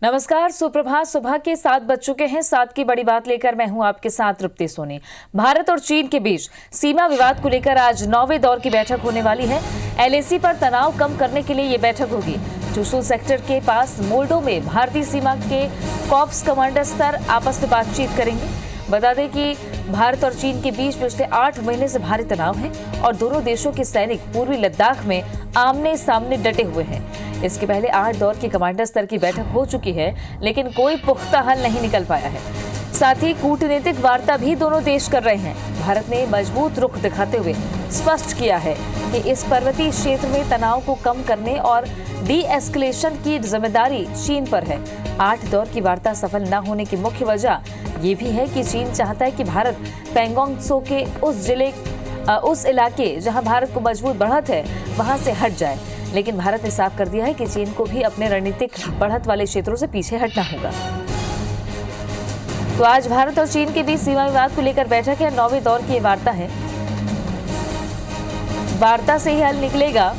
नमस्कार, सुप्रभात। सुबह के 7 बज चुके हैं। 7 की बड़ी बात लेकर मैं हूं आपके साथ तृप्ति सोनी। भारत और चीन के बीच सीमा विवाद को लेकर आज 9वें दौर की बैठक होने वाली है। एलएसी पर तनाव कम करने के लिए ये बैठक होगी। चुशुल सेक्टर के पास मोल्डो में भारतीय सीमा के कॉर्प्स कमांडर स्तर आपस में बातचीत करेंगे। बता दें कि भारत और चीन के बीच पिछले 8 महीने से भारी तनाव है और दोनों देशों के सैनिक पूर्वी लद्दाख में आमने सामने डटे हुए हैं। इसके पहले 8 दौर की कमांडर स्तर की बैठक हो चुकी है, लेकिन कोई पुख्ता हल नहीं निकल पाया है। साथ ही कूटनीतिक वार्ता भी दोनों देश कर रहे हैं। भारत ने मजबूत रुख दिखाते हुए स्पष्ट किया है कि इस पर्वतीय क्षेत्र में तनाव को कम करने और डी एस्केलेशन की जिम्मेदारी चीन पर है। 8 दौर की वार्ता सफल न होने की मुख्य वजह ये भी है कि चीन चाहता है कि भारत पैंगोंग त्सो के उस इलाके जहां भारत को मजबूत बढ़त है वहां से हट जाए। लेकिन भारत ने साफ कर दिया है कि चीन को भी अपने रणनीतिक बढ़त वाले क्षेत्रों से पीछे हटना होगा। तो आज भारत और चीन के बीच सीमा विवाद को लेकर बैठक है। 9वें दौर की वार्ता है। वार्ता से ही हल निकलेगा,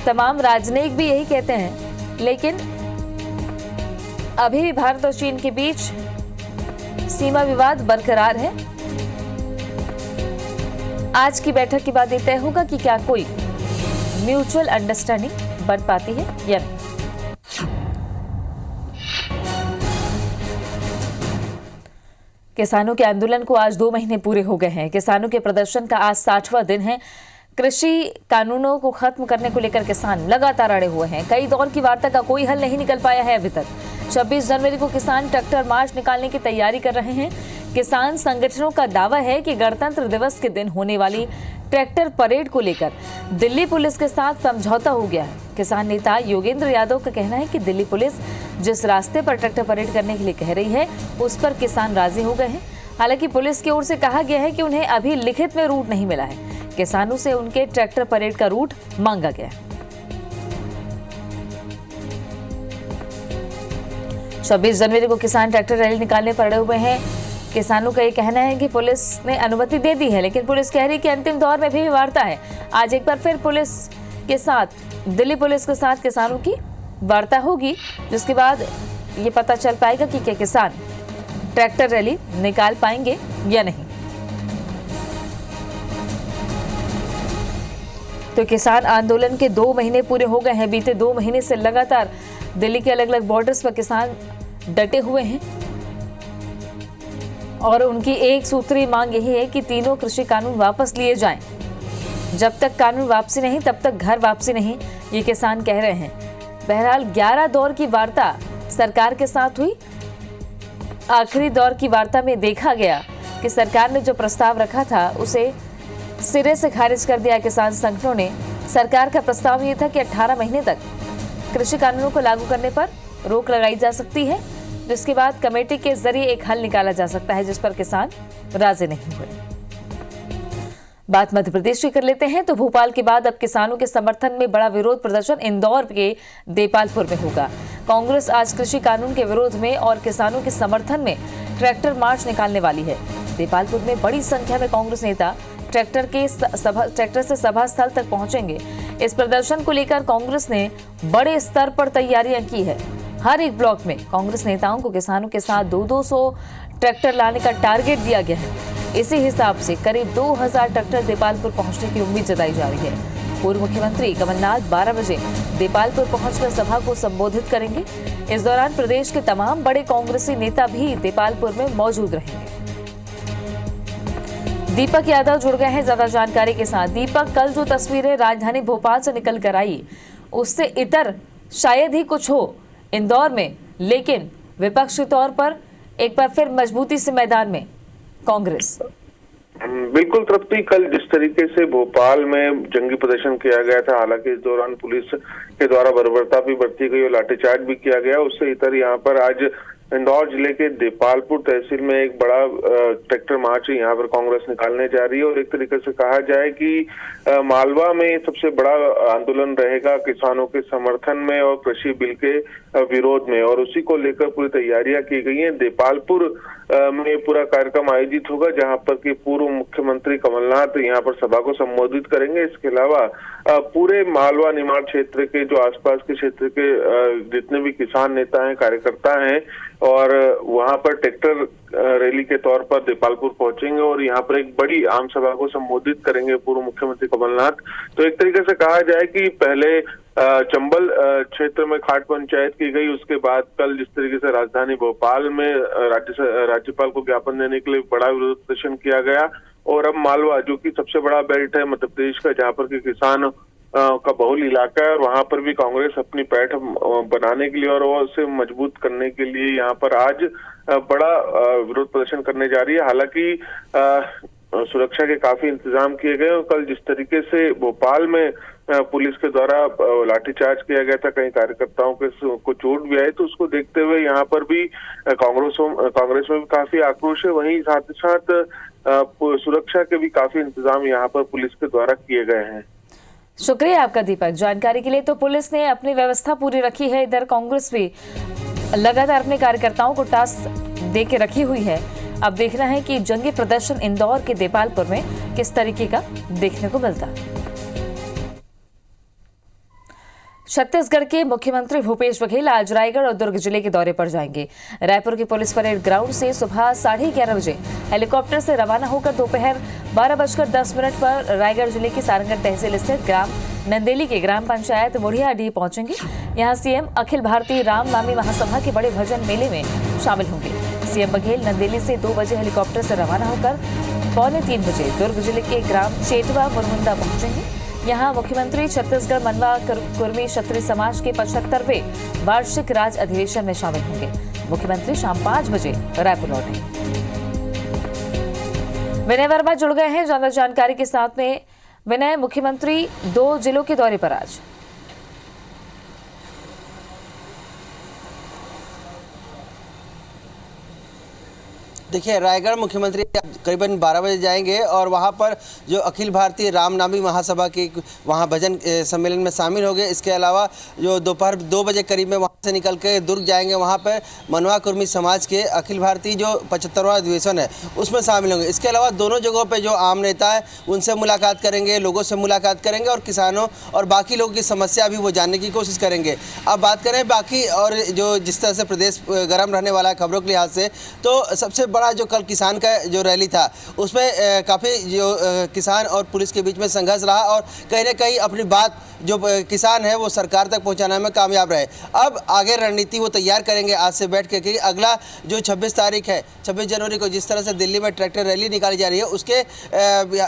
तमाम राजनयिक भी यही कहते हैं। लेकिन अभी भी भारत और चीन के बीच सीमा विवाद बरकरार है। आज की बैठक के बाद ये तय होगा कि क्या कोई म्यूचुअल अंडरस्टैंडिंग बन पाती है या नहीं। किसानों के आंदोलन को आज 2 महीने पूरे हो गए हैं। किसानों के प्रदर्शन का आज 60वां दिन है। कृषि कानूनों को खत्म करने को लेकर किसान लगातार अड़े हुए हैं। कई दौर की वार्ता का कोई हल नहीं निकल पाया है अभी तक। 26 जनवरी को किसान ट्रैक्टर मार्च निकालने की तैयारी कर रहे हैं। किसान संगठनों का दावा है कि गणतंत्र दिवस के दिन होने वाली ट्रैक्टर परेड को लेकर दिल्ली पुलिस के साथ समझौता हो गया है। किसान नेता योगेंद्र यादव का कहना है कि दिल्ली पुलिस जिस रास्ते पर ट्रैक्टर परेड करने के लिए कह रही है उस पर किसान राजी हो गए हैं। हालांकि पुलिस की ओर से कहा गया है कि उन्हें अभी लिखित में रूट नहीं मिला है। किसानों से उनके ट्रैक्टर परेड का रूट मांगा गया है। 26 जनवरी को किसान ट्रैक्टर रैली निकालने पर अड़े हुए हैं। किसानों का ये कहना है कि पुलिस ने अनुमति दे दी है, लेकिन पुलिस कह रही है कि अंतिम दौर में भी वार्ता है। आज एक बार फिर दिल्ली पुलिस के साथ किसानों की वार्ता होगी, जिसके बाद ये पता चल पाएगा कि क्या किसान ट्रैक्टर रैली निकाल पाएंगे या नहीं। तो किसान आंदोलन के 2 महीने पूरे हो गए हैं। बीते 2 महीने से लगातार दिल्ली के अलग अलग बॉर्डर्स पर किसान डटे हुए हैं और उनकी एक सूत्री मांग यही है कि तीनों कृषि कानून वापस लिए जाएं। जब तक कानून वापसी नहीं तब तक घर वापसी नहीं, ये किसान कह रहे हैं। बहरहाल 11 दौर की वार्ता सरकार के साथ हुई। आखिरी दौर की वार्ता में देखा गया कि सरकार ने जो प्रस्ताव रखा था उसे सिरे से खारिज कर दिया। किसान संगठनों ने सरकार का प्रस्ताव ये था कि 18 महीने तक कृषि कानूनों को लागू करने पर रोक लगाई जा सकती है, जिसके बाद कमेटी के जरिए एक हल निकाला जा सकता है, जिस पर किसान राजी नहीं हुए। बात मध्य प्रदेश की कर लेते हैं। तो भोपाल के बाद अब किसानों के समर्थन में बड़ा विरोध प्रदर्शन इंदौर के देपालपुर में होगा। कांग्रेस आज कृषि कानून के विरोध में और किसानों के समर्थन में ट्रैक्टर मार्च निकालने वाली है। देपालपुर में बड़ी संख्या में कांग्रेस नेता ट्रैक्टर से सभा स्थल तक पहुंचेंगे। इस प्रदर्शन को लेकर कांग्रेस ने बड़े स्तर पर तैयारियां की है। हर एक ब्लॉक में कांग्रेस नेताओं को किसानों के साथ 200 ट्रैक्टर लाने का टारगेट दिया गया है। इसी हिसाब से करीब 2000 ट्रैक्टर देपालपुर पहुंचने की उम्मीद जताई जा रही है। पूर्व मुख्यमंत्री कमलनाथ 12 बजे देपालपुर पहुंचकर सभा को संबोधित करेंगे। इस दौरान प्रदेश के तमाम बड़े कांग्रेसी नेता भी देपालपुर में मौजूद रहेंगे। दीपक यादव जुड़ गए हैं ज्यादा जानकारी के साथ। दीपक, कल जो तस्वीरें राजधानी भोपाल से निकल कर आई उससे इतर शायद ही कुछ हो इंदौर में, लेकिन विपक्ष के तौर पर एक बार फिर मजबूती से मैदान में कांग्रेस। बिल्कुल तृप्ति, कल जिस तरीके से भोपाल में जंगी प्रदर्शन किया गया था, हालांकि इस दौरान पुलिस के द्वारा बर्बरता भी बरती गई और लाठीचार्ज भी किया गया, उससे इतर यहाँ पर आज इंदौर जिले के देपालपुर तहसील में एक बड़ा ट्रैक्टर मार्च यहाँ पर कांग्रेस निकालने जा रही है। और एक तरीके से कहा जाए कि मालवा में सबसे बड़ा आंदोलन रहेगा किसानों के समर्थन में और कृषि बिल के विरोध में, और उसी को लेकर पूरी तैयारियां की गई हैं। देपालपुर में पूरा कार्यक्रम आयोजित होगा, जहां पर कि पूर्व मुख्यमंत्री कमलनाथ यहाँ पर सभा को संबोधित करेंगे। इसके अलावा पूरे मालवा निमाड़ क्षेत्र के जो आसपास के क्षेत्र के जितने भी किसान नेता हैं, कार्यकर्ता हैं, और वहां पर ट्रैक्टर रैली के तौर पर देपालपुर पहुंचेंगे और यहाँ पर एक बड़ी आम सभा को संबोधित करेंगे पूर्व मुख्यमंत्री कमलनाथ। तो एक तरीके से कहा जाए कि पहले चंबल क्षेत्र में खाट पंचायत की गई, उसके बाद कल जिस तरीके से राजधानी भोपाल में राज्यपाल को ज्ञापन देने के लिए बड़ा विरोध प्रदर्शन किया गया, और अब मालवा जो कि सबसे बड़ा बेल्ट है मध्य प्रदेश का, जहाँ पर के किसान का बहुल इलाका है, और वहां पर भी कांग्रेस अपनी पैठ बनाने के लिए और उसे मजबूत करने के लिए यहाँ पर आज बड़ा विरोध प्रदर्शन करने जा रही है। हालांकि सुरक्षा के काफी इंतजाम किए गए, और कल जिस तरीके से भोपाल में पुलिस के द्वारा लाठीचार्ज किया गया था, कई कार्यकर्ताओं को चोट भी आई, तो उसको देखते हुए यहाँ पर भी कांग्रेस में भी काफी आक्रोश है। वहीं साथ ही साथ सुरक्षा के भी काफी इंतजाम यहाँ पर पुलिस के द्वारा किए गए हैं। शुक्रिया आपका दीपक, जानकारी के लिए। तो पुलिस ने अपनी व्यवस्था पूरी रखी है, इधर कांग्रेस भी लगातार अपने कार्यकर्ताओं को टास्क दे के रखी हुई है। अब देखना है कि जंगी प्रदर्शन इंदौर के देपालपुर में किस तरीके का देखने को मिलता है। छत्तीसगढ़ के मुख्यमंत्री भूपेश बघेल आज रायगढ़ और दुर्ग जिले के दौरे पर जाएंगे। रायपुर के पुलिस परेड ग्राउंड से सुबह 11:30 बजे हेलीकॉप्टर से रवाना होकर दोपहर 12:10 पर रायगढ़ जिले की सारंगढ़ तहसील स्थित ग्राम नंदेली के ग्राम पंचायत मुढ़ियाडीह पहुंचेंगे। यहां सीएम अखिल भारतीय राम नामी महासभा के बड़े भजन मेले में शामिल होंगे। सीएम बघेल नंदेली से 2 बजे हेलीकॉप्टर से रवाना होकर 2:45 बजे दुर्ग जिले के ग्राम चेटवा मुरमुंदा पहुंचेंगे। यहां मुख्यमंत्री छत्तीसगढ़ मनवा कुर्मी क्षत्रिय समाज के 75वें वार्षिक राज्य अधिवेशन में शामिल होंगे। मुख्यमंत्री शाम 5 बजे रायपुर लौटेंगे। विनय वर्मा जुड़ गए हैं ज्यादा जानकारी के साथ में। विनय, मुख्यमंत्री 2 जिलों के दौरे पर आज। देखिए, रायगढ़ मुख्यमंत्री करीबन 12 बजे जाएंगे और वहां पर जो अखिल भारतीय रामनामी महासभा की वहां भजन सम्मेलन में शामिल होंगे। इसके अलावा जो दोपहर 2 बजे करीब में वहां से निकल के दुर्ग जाएंगे, वहां पर मनवा कुर्मी समाज के अखिल भारतीय जो 75वां अधिवेशन है उसमें शामिल होंगे। इसके अलावा दोनों जगहों पर जो आम नेता है उनसे मुलाकात करेंगे, लोगों से मुलाकात करेंगे और किसानों और बाकी लोगों की समस्या भी वो जानने की कोशिश करेंगे। अब बात करें बाकी और जो जिस तरह से प्रदेश गर्म रहने वाला है खबरों के लिहाज से, तो सबसे बड़ा जो कल किसान का जो रैली था उसमें काफ़ी जो किसान और पुलिस के बीच में संघर्ष रहा और कहीं ना कहीं अपनी बात जो किसान है वो सरकार तक पहुंचाने में कामयाब रहे। अब आगे रणनीति वो तैयार करेंगे आज से बैठ के कि अगला जो 26 तारीख है, 26 जनवरी को जिस तरह से दिल्ली में ट्रैक्टर रैली निकाली जा रही है उसके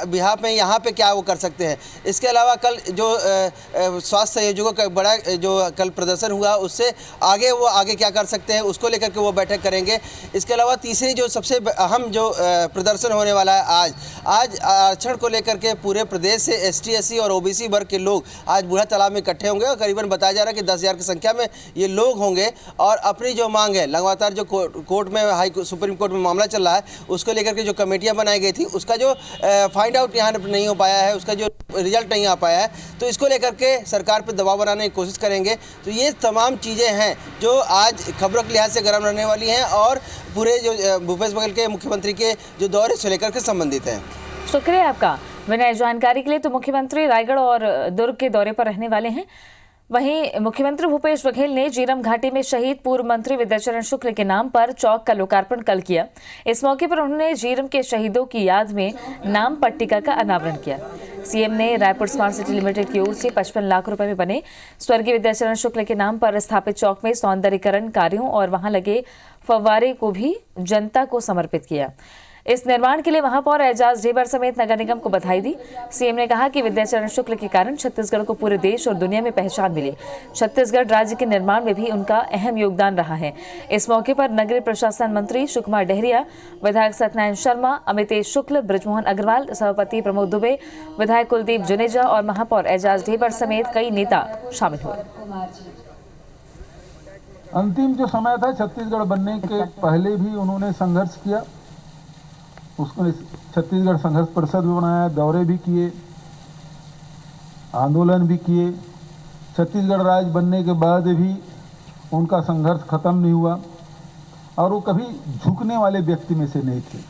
बिहाफ में यहाँ पे क्या वो कर सकते हैं। इसके अलावा कल जो स्वास्थ्य संयोजकों का बड़ा जो कल प्रदर्शन हुआ उससे आगे वो आगे क्या कर सकते हैं उसको लेकर के वो बैठक करेंगे। इसके अलावा तीसरी जो सबसे अहम जो प्रदर्शन होने वाला है आज आरक्षण को लेकर के पूरे प्रदेश से ST SC और OBC वर्ग के लोग आज बूढ़ा तालाब में इकट्ठे होंगे और करीबन बताया जा रहा है कि 10,000 की संख्या में ये लोग होंगे और अपनी जो मांग है लगातार जो कोर्ट में सुप्रीम कोर्ट में मामला चल रहा है उसको लेकर के जो कमेटियां बनाई गई थी उसका जो फाइंड आउट यहाँ नहीं हो पाया है, उसका जो रिजल्ट नहीं आ पाया है, तो इसको लेकर के सरकार पर दबाव बनाने की कोशिश करेंगे। तो ये तमाम चीज़ें हैं जो आज खबरों के लिहाज से गर्म रहने वाली हैं और पूरे जो भूपेश बघेल के मुख्यमंत्री के जो दौरे से लेकर के संबंधित हैं। शुक्रिया आपका विनय जानकारी के लिए। तो मुख्यमंत्री रायगढ़ और दुर्ग के दौरे पर रहने वाले हैं। वहीं मुख्यमंत्री भूपेश बघेल ने जीरम घाटी में शहीद पूर्व मंत्री विद्याचरण शुक्ल के नाम पर चौक का लोकार्पण कल किया। इस मौके पर उन्होंने जीरम के शहीदों की याद में नाम पट्टिका का अनावरण किया। सीएम ने रायपुर स्मार्ट सिटी लिमिटेड की ओर से 55 लाख रुपए में बने स्वर्गीय विद्याचरण शुक्ल के नाम पर स्थापित चौक में सौंदर्यीकरण कार्यों और वहां लगे फव्वारे को भी जनता को समर्पित किया। इस निर्माण के लिए महापौर एजाज ढेबर समेत नगर निगम को बधाई दी। सीएम ने कहा कि विद्याचरण शुक्ल के कारण छत्तीसगढ़ को पूरे देश और दुनिया में पहचान मिली। छत्तीसगढ़ राज्य के निर्माण में भी उनका अहम योगदान रहा है। इस मौके पर नगरीय प्रशासन मंत्री शिवकुमार डहरिया, विधायक सत्यनारायण शर्मा, अमितेश शुक्ल, बृजमोहन अग्रवाल, सभापति प्रमोद दुबे, विधायक कुलदीप जुनेजा और महापौर एजाज ढेबर समेत कई नेता शामिल हुए। अंतिम जो समय था छत्तीसगढ़ बनने के पहले भी उन्होंने संघर्ष किया, उसको छत्तीसगढ़ संघर्ष परिषद भी बनाया, दौरे भी किए, आंदोलन भी किए। छत्तीसगढ़ राज्य बनने के बाद भी उनका संघर्ष खत्म नहीं हुआ और वो कभी झुकने वाले व्यक्ति में से नहीं थे।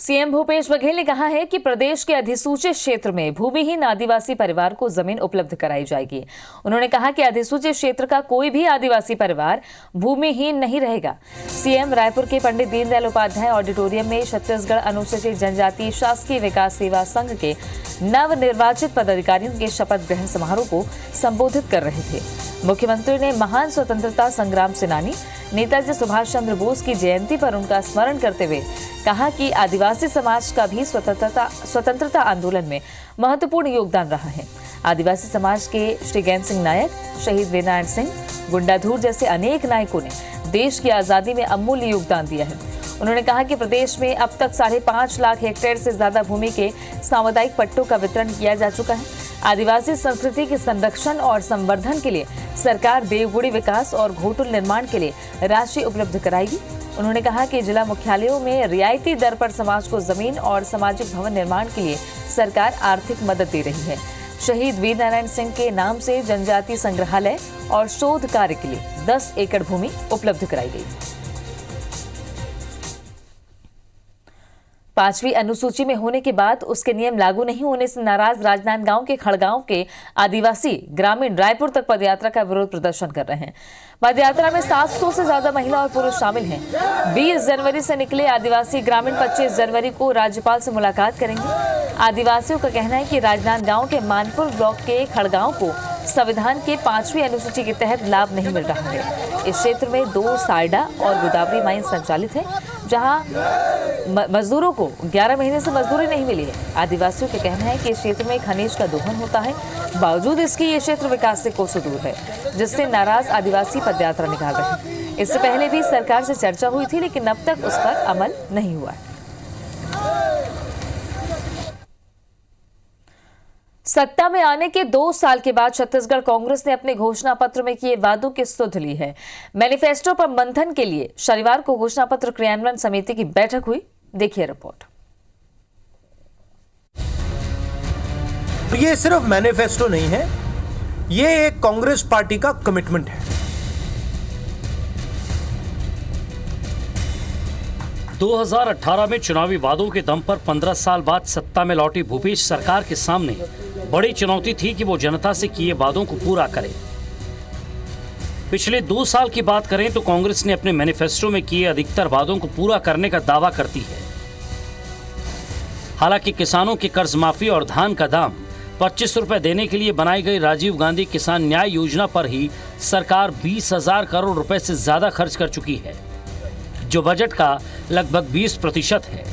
सीएम भूपेश बघेल ने कहा है कि प्रदेश के अधिसूचित क्षेत्र में भूमिहीन आदिवासी परिवार को जमीन उपलब्ध कराई जाएगी। उन्होंने कहा कि अधिसूचित क्षेत्र का कोई भी आदिवासी परिवार भूमिहीन नहीं रहेगा। सीएम रायपुर के पंडित दीनदयाल उपाध्याय ऑडिटोरियम में छत्तीसगढ़ अनुसूचित जनजाति शासकीय विकास सेवा संघ के नवनिर्वाचित पदाधिकारियों के शपथ ग्रहण समारोह को संबोधित कर रहे थे। मुख्यमंत्री ने महान स्वतंत्रता संग्राम सेनानी नेताजी सुभाष चंद्र बोस की जयंती पर उनका स्मरण करते हुए कहा कि आदिवासी समाज का भी स्वतंत्रता आंदोलन में महत्वपूर्ण योगदान रहा है। आदिवासी समाज के श्री गैन सिंह नायक, शहीद वीरनारायण सिंह, गुंडाधुर जैसे अनेक नायकों ने देश की आजादी में अमूल्य योगदान दिया है। उन्होंने कहा कि प्रदेश में अब तक 5.5 लाख हेक्टेयर से ज्यादा भूमि के सामुदायिक पट्टों का वितरण किया जा चुका है। आदिवासी संस्कृति के संरक्षण और संवर्धन के लिए सरकार देवगुड़ी विकास और घोटुल निर्माण के लिए राशि उपलब्ध कराएगी। उन्होंने कहा कि जिला मुख्यालयों में रियायती दर पर समाज को जमीन और सामाजिक भवन निर्माण के लिए सरकार आर्थिक मदद दे रही है। शहीद वीरनारायण सिंह के नाम से जनजाति संग्रहालय और शोध कार्य के लिए 10 एकड़ भूमि उपलब्ध कराई गई। 5वीं अनुसूची में होने के बाद उसके नियम लागू नहीं होने से नाराज राजनांदगांव के खड़गांव के आदिवासी ग्रामीण रायपुर तक पदयात्रा का विरोध प्रदर्शन कर रहे हैं। पदयात्रा में 700 से ज्यादा महिला और पुरुष शामिल हैं। 20 जनवरी से निकले आदिवासी ग्रामीण 25 जनवरी को राज्यपाल से मुलाकात करेंगे। आदिवासियों का कहना है कि राजनांदगांव के मानपुर ब्लॉक के खड़गांव को संविधान के 5वीं अनुसूची के तहत लाभ नहीं मिल रहा है। इस क्षेत्र में 2 साइडा और गोदावरी माइन संचालित है, जहां मजदूरों को 11 महीने से मजदूरी नहीं मिली है। आदिवासियों का कहना है कि इस क्षेत्र में खनिज का दोहन होता है, बावजूद इसके ये क्षेत्र विकास से कोसों दूर है, जिससे नाराज आदिवासी पदयात्रा निकाल रहे हैं। इससे पहले भी सरकार से चर्चा हुई थी, लेकिन अब तक उस पर अमल नहीं हुआ है। सत्ता में आने के 2 साल के बाद छत्तीसगढ़ कांग्रेस ने अपने घोषणा पत्र में किए वादों की सुध ली है। मैनिफेस्टो पर मंथन के लिए शनिवार को घोषणा पत्र क्रियान्वयन समिति की बैठक हुई। देखिए रिपोर्ट। ये सिर्फ मैनिफेस्टो नहीं है, ये एक कांग्रेस पार्टी का कमिटमेंट है। 2018 में चुनावी वादों के दम पर 15 साल बाद सत्ता में लौटी भूपेश सरकार के सामने बड़ी चुनौती थी कि वो जनता से किए वादों को पूरा करे। पिछले 2 साल की बात करें तो कांग्रेस ने अपने मैनिफेस्टो में किए अधिकतर वादों को पूरा करने का दावा करती है। हालांकि किसानों की कर्ज माफी और धान का दाम 25 रुपए देने के लिए बनाई गई राजीव गांधी किसान न्याय योजना पर ही सरकार 20,000 करोड़ रुपए से ज्यादा खर्च कर चुकी है, जो बजट का लगभग 20% है।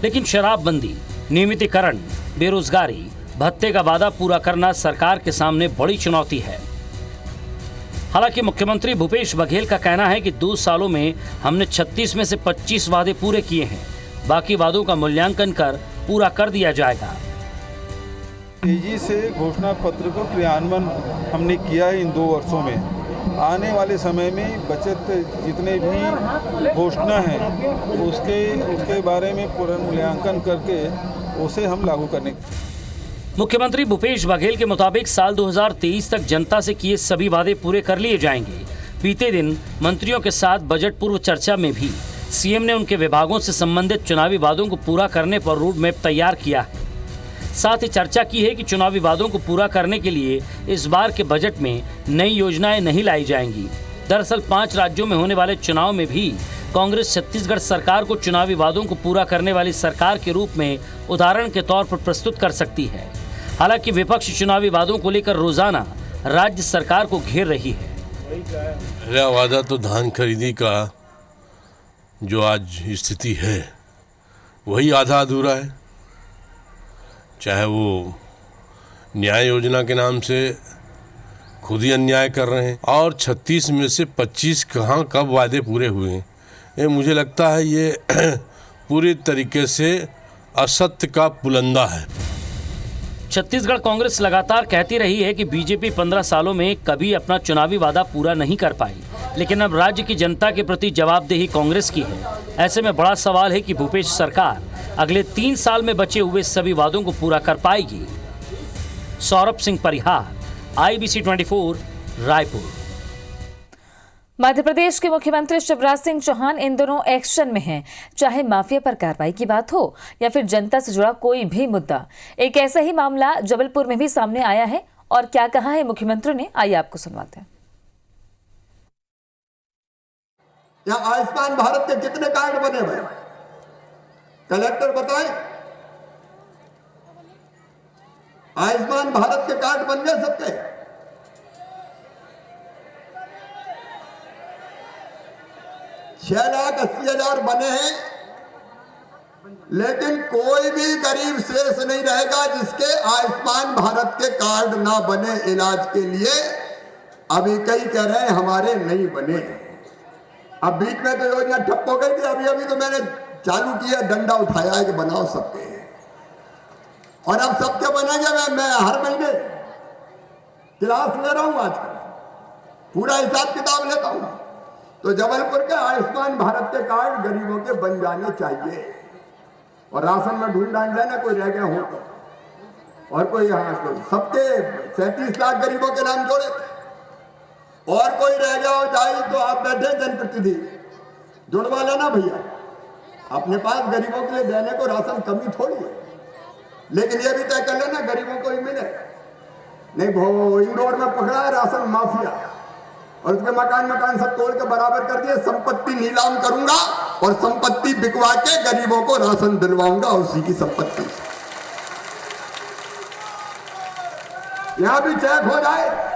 लेकिन शराबबंदी, नियमितीकरण, बेरोजगारी भत्ते का वादा पूरा करना सरकार के सामने बड़ी चुनौती है। हालांकि मुख्यमंत्री भूपेश बघेल का कहना है कि 2 सालों में हमने 36 में से 25 वादे पूरे किए हैं, बाकी वादों का मूल्यांकन कर पूरा कर दिया जाएगा। तेजी से घोषणा पत्र को क्रियान्वयन हमने किया है इन 2 वर्षों में। आने वाले समय में बचत जितने भी घोषणा हैं उसके बारे में पूरा मूल्यांकन करके उसे हम लागू करने। मुख्यमंत्री भूपेश बघेल के मुताबिक साल 2023 तक जनता से किए सभी वादे पूरे कर लिए जाएंगे। बीते दिन मंत्रियों के साथ बजट पूर्व चर्चा में भी सीएम ने उनके विभागों से संबंधित चुनावी वादों को पूरा करने पर रोड मैप तैयार किया है। साथ ही चर्चा की है कि चुनावी वादों को पूरा करने के लिए इस बार के बजट में नई योजनाएं नहीं लाई जाएंगी। दरअसल 5 राज्यों में होने वाले चुनाव में भी कांग्रेस छत्तीसगढ़ सरकार को चुनावी वादों को पूरा करने वाली सरकार के रूप में उदाहरण के तौर पर प्रस्तुत कर सकती है। हालांकि विपक्ष चुनावी वादों को लेकर रोजाना राज्य सरकार को घेर रही है। पहला वादा तो धान खरीदी का जो आज स्थिति है वही आधा अधूरा है। चाहे वो न्याय योजना के नाम से खुद ही अन्याय कर रहे हैं, और 36 में से 25 कहाँ कब वादे पूरे हुए हैं, ये मुझे लगता है ये पूरी तरीके से असत्य का पुलंदा है। छत्तीसगढ़ कांग्रेस लगातार कहती रही है कि बीजेपी 15 सालों में कभी अपना चुनावी वादा पूरा नहीं कर पाई, लेकिन अब राज्य की जनता के प्रति जवाबदेही कांग्रेस की है। ऐसे में बड़ा सवाल है कि भूपेश सरकार अगले 3 साल में बचे हुए सभी वादों को पूरा कर पाएगी। सौरभ सिंह परिहार, IBC 24, रायपुर। मध्य प्रदेश के मुख्यमंत्री शिवराज सिंह चौहान इन दोनों एक्शन में हैं, चाहे माफिया पर कार्रवाई की बात हो या फिर जनता से जुड़ा कोई भी मुद्दा। एक ऐसा ही मामला जबलपुर में भी सामने आया है और क्या कहा है मुख्यमंत्री ने, आइए आपको सुनवाते हैं। यहाँ आयुष्मान भारत के कितने कार्ड बने हुए कलेक्टर बताएं। आयुष्मान भारत के कार्ड बन गए सबके? 6,80,000 बने हैं, लेकिन कोई भी गरीब शेष नहीं रहेगा जिसके आयुष्मान भारत के कार्ड ना बने इलाज के लिए। अभी कई कह रहे हैं हमारे नहीं बने। अब बीच में तो योजना ठप हो गई थी, अभी तो मैंने चालू किया, डंडा उठाया है कि बनाओ सबके, और अब सबके बनेंगे। मैं हर महीने क्लास ले रहा हूं, आजकल पूरा हिसाब किताब लेता हूं। तो जबलपुर के आयुष्मान भारत के कार्ड गरीबों के बन जाने चाहिए, और राशन में ढूंढ लेना कोई रह गया हो तो, और कोई यहाँ कोई सबके 37 लाख गरीबों के नाम जोड़े, और कोई रह गया हो जाए तो आप बैठे जनप्रतिनिधि जुड़वा लेना भैया। अपने पास गरीबों के लिए देने को राशन कमी थोड़ी है, लेकिन ये भी तय कर लेना गरीबों को ही मिले। नहीं वो इंदौर में पकड़ा है राशन माफिया, और उसके मकान सब तोड़ के बराबर कर दिए। संपत्ति नीलाम करूंगा और संपत्ति बिकवा के गरीबों को राशन दिलवाऊंगा उसी की संपत्ति। यहां भी चेक हो जाए।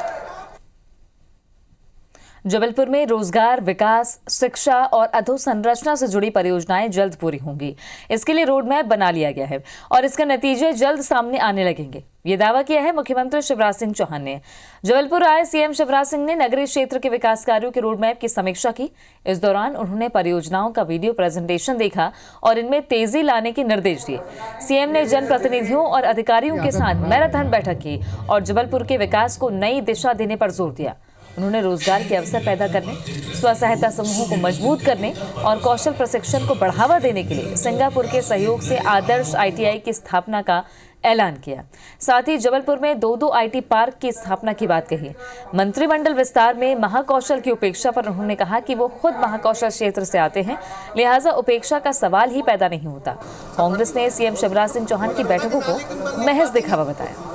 जबलपुर में रोजगार, विकास, शिक्षा और अधोसंरचना से जुड़ी परियोजनाएं जल्द पूरी होंगी। इसके लिए रोड मैप बना लिया गया है और इसके नतीजे जल्द सामने आने लगेंगे, ये दावा किया है मुख्यमंत्री शिवराज सिंह चौहान ने। जबलपुर आए सीएम शिवराज सिंह ने नगरीय क्षेत्र के विकास कार्यों के रोड मैप की समीक्षा की। इस दौरान उन्होंने परियोजनाओं का वीडियो प्रेजेंटेशन देखा और इनमें तेजी लाने के निर्देश दिए। सीएम ने जनप्रतिनिधियों और अधिकारियों के साथ मैराथन बैठक की और जबलपुर के विकास को नई दिशा देने पर जोर दिया। उन्होंने रोजगार के अवसर पैदा करने, स्व सहायता समूहों को मजबूत करने और कौशल प्रशिक्षण को बढ़ावा देने के लिए सिंगापुर के सहयोग से आदर्श ITI की स्थापना का ऐलान किया। साथ ही जबलपुर में 2 IT पार्क की स्थापना की बात कही। मंत्रिमंडल विस्तार में महाकौशल की उपेक्षा पर उन्होंने कहा कि वो खुद महाकौशल क्षेत्र से आते हैं, लिहाजा उपेक्षा का सवाल ही पैदा नहीं होता। कांग्रेस ने सीएम शिवराज सिंह चौहान की बैठकों को महज दिखावा बताया।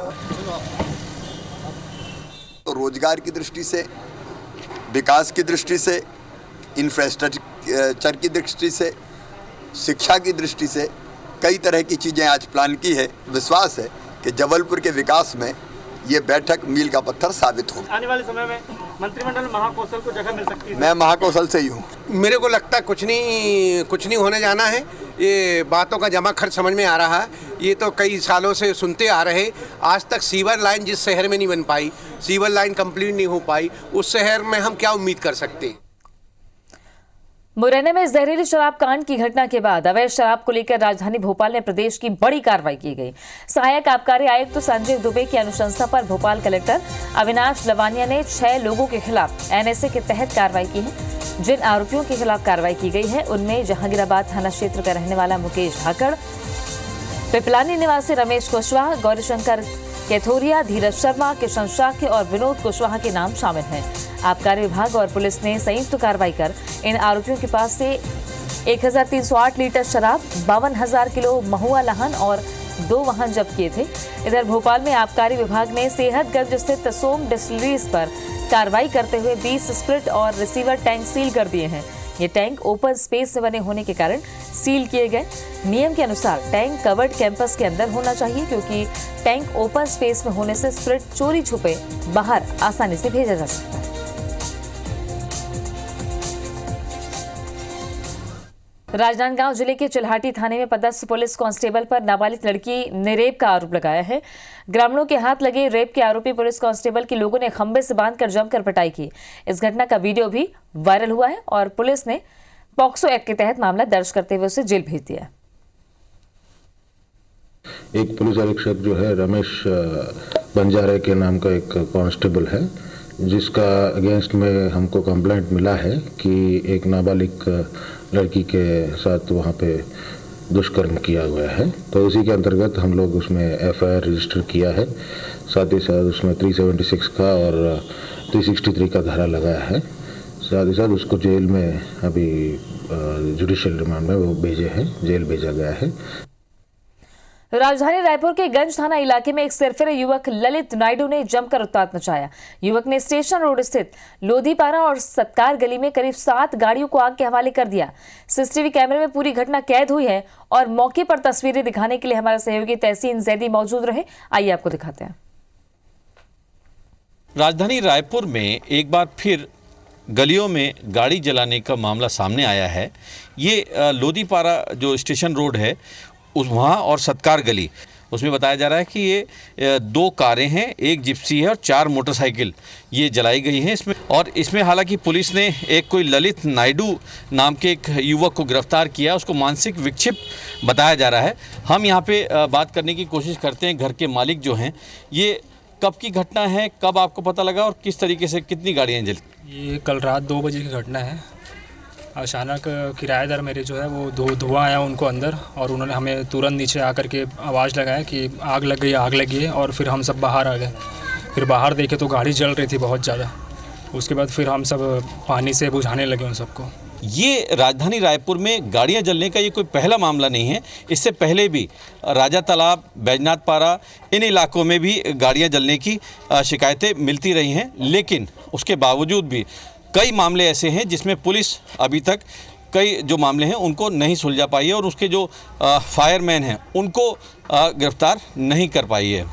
तो रोजगार की दृष्टि से, विकास की दृष्टि से, इंफ्रास्ट्रक्चर की दृष्टि से, शिक्षा की दृष्टि से कई तरह की चीज़ें आज प्लान की है। विश्वास है कि जबलपुर के विकास में ये बैठक मील का पत्थर साबित होगी। आने वाले समय में मंत्रिमंडल महाकौशल को जगह मिल सकती है। मैं महाकौशल से ही हूँ। मेरे को लगता है कुछ नहीं होने जाना है। ये बातों का जमा खर्च समझ में आ रहा है। ये तो कई सालों से सुनते आ रहे, आज तक सीवर लाइन जिस शहर में नहीं बन पाई, सीवर लाइन कंप्लीट नहीं हो पाई, उस शहर में हम क्या उम्मीद कर सकते हैं। मुरैना में जहरीली शराब कांड की घटना के बाद अवैध शराब को लेकर राजधानी भोपाल में प्रदेश की बड़ी कार्रवाई की गई। सहायक आबकारी आयुक्त संजय दुबे की अनुशंसा पर भोपाल कलेक्टर अविनाश लवानिया ने 6 लोगों के खिलाफ NSA के तहत कार्रवाई की है। जिन आरोपियों के खिलाफ कार्रवाई की गई है उनमें जहांगीराबाद थाना क्षेत्र का रहने वाला मुकेश ढाकड़, पिपलानी निवासी रमेश कुशवाहा, गौरीशंकर कैथोरिया, धीरज शर्मा, किशन शाक्य और विनोद कुशवाहा के नाम शामिल हैं। आबकारी विभाग और पुलिस ने संयुक्त कार्रवाई कर इन आरोपियों के पास से 1308 लीटर शराब, 52,000 किलो महुआ लहन और 2 वाहन जब्त किए थे। इधर भोपाल में आबकारी विभाग ने सेहतगंज स्थित सोम डिस्टिलरीज पर कार्रवाई करते हुए 20 स्प्रिट और रिसीवर टैंक सील कर दिए हैं। ये टैंक ओपन स्पेस में बने होने के कारण सील किए गए। नियम के अनुसार टैंक कवर्ड कैंपस के अंदर होना चाहिए, क्योंकि टैंक ओपन स्पेस में होने से स्प्रिट चोरी छुपे बाहर आसानी से भेजा जा सकता है। राजनांदगांव जिले के चिल्हाटी थाने में पदस्थ पुलिस कांस्टेबल पर नाबालिग लड़की ने रेप का आरोप लगाया है। ग्रामीणों के हाथ लगे रेप के आरोपी पुलिस कांस्टेबल की लोगों ने खंबे से बांधकर जमकर पिटाई की। इस घटना का वीडियो भी वायरल हुआ है और पुलिस ने पॉक्सो एक्ट के तहत मामला दर्ज करते हुए उसे जेल भेज दिया। एक पुलिस अधीक्षक जो है रमेश बंजारे के नाम का एक कांस्टेबल है, जिसका अगेंस्ट में हमको कंप्लेंट मिला है कि एक नाबालिग लड़की के साथ वहाँ पे दुष्कर्म किया हुआ है। तो उसी के अंतर्गत हम लोग उसमें FIR रजिस्टर किया है। साथ ही साथ उसमें 376 का और 363 का धारा लगाया है। साथ ही साथ उसको जेल में अभी जुडिशियल रिमांड में वो भेजे हैं, जेल भेजा गया है। राजधानी रायपुर के गंज थाना इलाके में एक सिरफिरे युवक ललित नायडू ने जमकर उत्पात मचाया। युवक ने स्टेशन रोड स्थित लोधीपारा और सत्कार गली में करीब 7 गाड़ियों को आग के हवाले कर दिया। सीसीटीवी कैमरे में पूरी घटना कैद हुई है और मौके पर तस्वीरें दिखाने के लिए हमारे सहयोगी तहसीन जैदी मौजूद रहे। आइए आपको दिखाते हैं। राजधानी रायपुर में एक बार फिर गलियों में गाड़ी जलाने का मामला सामने आया है। ये लोधीपारा जो स्टेशन रोड है उस वहाँ और सत्कार गली, उसमें बताया जा रहा है कि ये 2 कारें हैं, एक जिप्सी है और 4 मोटरसाइकिल ये जलाई गई हैं इसमें हालांकि पुलिस ने एक कोई ललित नायडू नाम के एक युवक को गिरफ्तार किया। उसको मानसिक विक्षिप्त बताया जा रहा है। हम यहाँ पे बात करने की कोशिश करते हैं घर के मालिक जो हैं। ये कब की घटना है, कब आपको पता लगा और किस तरीके से कितनी गाड़ियाँ जली? ये कल रात 2 बजे की घटना है। अचानक किराएदार मेरे जो है वो धुआं आया उनको अंदर, और उन्होंने हमें तुरंत नीचे आकर के आवाज़ लगाया कि आग लग गई है, और फिर हम सब बाहर आ गए। फिर बाहर देखे तो गाड़ी जल रही थी बहुत ज़्यादा। उसके बाद फिर हम सब पानी से बुझाने लगे उन सबको। ये राजधानी रायपुर में गाड़ियां जलने का ये कोई पहला मामला नहीं है। इससे पहले भी राजा तालाब, बैजनाथ पारा, इन इलाकों में भी गाड़ियां जलने की शिकायतें मिलती रही हैं, लेकिन उसके बावजूद भी कई मामले ऐसे हैं जिसमें पुलिस अभी तक कई जो मामले हैं उनको नहीं सुलझा पाई है और उसके जो फायरमैन हैं उनको गिरफ्तार नहीं कर पाई है।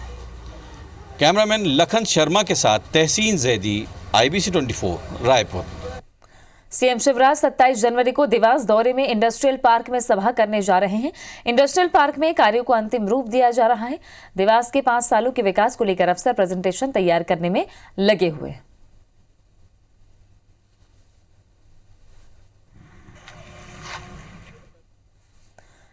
कैमरामैन लखन शर्मा के साथ तहसीन जैदी, IBC 24 रायपुर। सीएम शिवराज 27 जनवरी को देवास दौरे में इंडस्ट्रियल पार्क में सभा करने जा रहे हैं। इंडस्ट्रियल पार्क में कार्यों को अंतिम रूप दिया जा रहा है। देवास के 5 सालों के विकास को लेकर अफसर प्रेजेंटेशन तैयार करने में लगे हुए।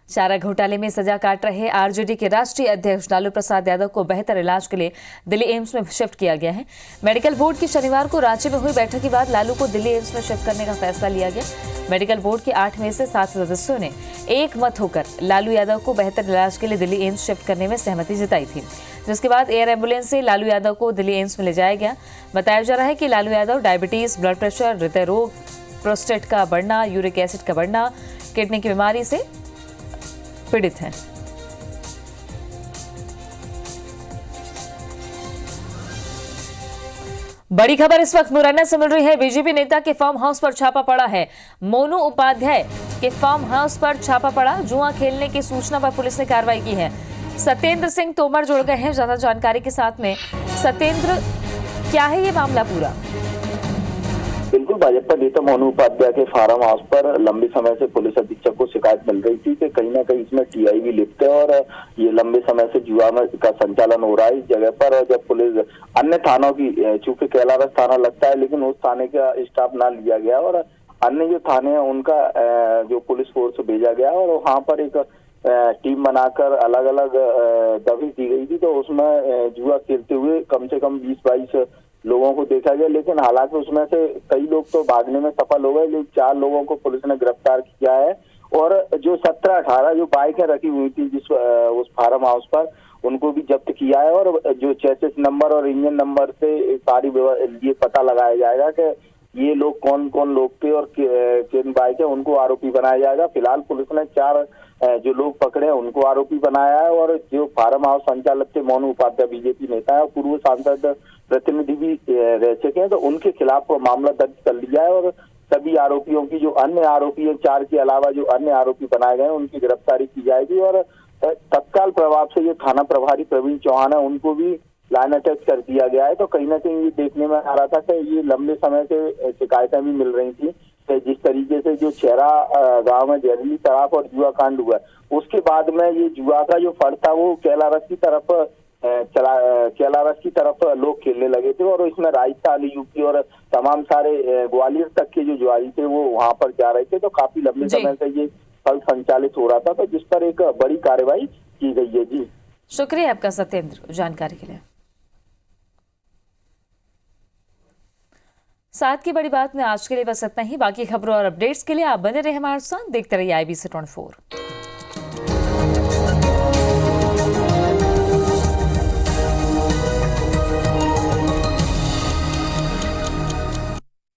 चारा घोटाले में सजा काट रहे आरजेडी के राष्ट्रीय अध्यक्ष लालू प्रसाद यादव को बेहतर इलाज के लिए दिल्ली एम्स में शिफ्ट किया गया है। मेडिकल बोर्ड की शनिवार को रांची में हुई बैठक के बाद लालू को दिल्ली एम्स में शिफ्ट करने का फैसला लिया गया। मेडिकल बोर्ड के 8 में से 7 सदस्यों ने एक मत होकर लालू यादव को बेहतर इलाज के लिए दिल्ली एम्स शिफ्ट करने में सहमति जताई थी, जिसके बाद एयर एम्बुलेंस से लालू यादव को दिल्ली एम्स में ले जाया गया। बताया जा रहा है कि Lalu Yadav diabetes, blood pressure, हृदय रोग, प्रोस्टेट का बढ़ना, यूरिक एसिड का बढ़ना, किडनी की बीमारी से पीड़ित हैं। बड़ी खबर इस वक्त मुरैना से मिल रही है। बीजेपी नेता के फार्म हाउस पर छापा पड़ा है। मोनू उपाध्याय के फार्म हाउस पर छापा पड़ा। जुआ खेलने की सूचना पर पुलिस ने कार्रवाई की है। सत्येंद्र सिंह तोमर जुड़ गए हैं ज्यादा जानकारी के साथ में। सत्येंद्र, क्या है ये मामला पूरा? बिल्कुल, भाजपा नेता मोनू उपाध्याय के फार्म हाउस पर लंबे समय से पुलिस अधीक्षक को शिकायत मिल रही थी कि कहीं ना कहीं इसमें टीआई भी लिप्त है और ये लंबे समय से जुआ का संचालन हो रहा है इस जगह पर। और जब पुलिस अन्य थानों की, चूंकि कैलारस थाना लगता है लेकिन उस थाने का स्टाफ ना लिया गया और अन्य जो थाने हैं उनका जो पुलिस फोर्स भेजा गया और वहाँ पर एक टीम बनाकर अलग अलग दबिश दी गई थी। तो उसमें जुआ खेलते हुए कम से कम 20-22 लोगों को देखा गया, लेकिन हालांकि उसमें से कई लोग तो भागने में सफल हो गए, लेकिन 4 लोगों को पुलिस ने गिरफ्तार किया है। और जो 17-18 जो बाइकें रखी हुई थी उस फार्म हाउस पर, उनको भी जब्त किया है। और जो चेसिस नंबर और इंजन नंबर से सारी ये पता लगाया जाएगा कि ये लोग कौन कौन लोग थे और किन बाइक है, उनको आरोपी बनाया जाएगा। फिलहाल पुलिस ने 4 जो लोग पकड़े हैं उनको आरोपी बनाया है। और जो फार्म हाउस संचालक थे मोनू उपाध्याय बीजेपी नेता है और पूर्व सांसद प्रतिनिधि भी रह चुके हैं, तो उनके खिलाफ मामला दर्ज कर लिया है। और सभी आरोपियों की जो अन्य आरोपी हैं, 4 के अलावा जो अन्य आरोपी बनाए गए हैं, उनकी गिरफ्तारी की जाएगी। और तत्काल प्रभाव से जो थाना प्रभारी प्रवीण चौहान है उनको भी लाइन अटैच कर दिया गया है। तो कहीं ना कहीं ये देखने में आ रहा था कि ये लंबे समय से शिकायतें भी मिल रही थी कि जिस तरीके से जो छेरा गांव में जहरीली शराब और जुआ कांड हुआ, उसके बाद में ये जुआ का जो फड़ था वो कैलारस की तरफ लोग खेलने लगे थे। और इसमें राजस्थान, यूपी और तमाम सारे ग्वालियर तक के जो जुआरी थे वो वहां पर जा रहे थे। तो काफी लंबे समय से ये फल संचालित हो रहा था, तो जिस पर एक बड़ी कार्रवाई की गई है। जी शुक्रिया आपका सत्येंद्र जानकारी के लिए। साथ की बड़ी बात में आज के लिए बस इतना ही। बाकी खबरों और अपडेट्स के लिए आप बने रहे हमारे साथ। देखते रहिए IBC 24।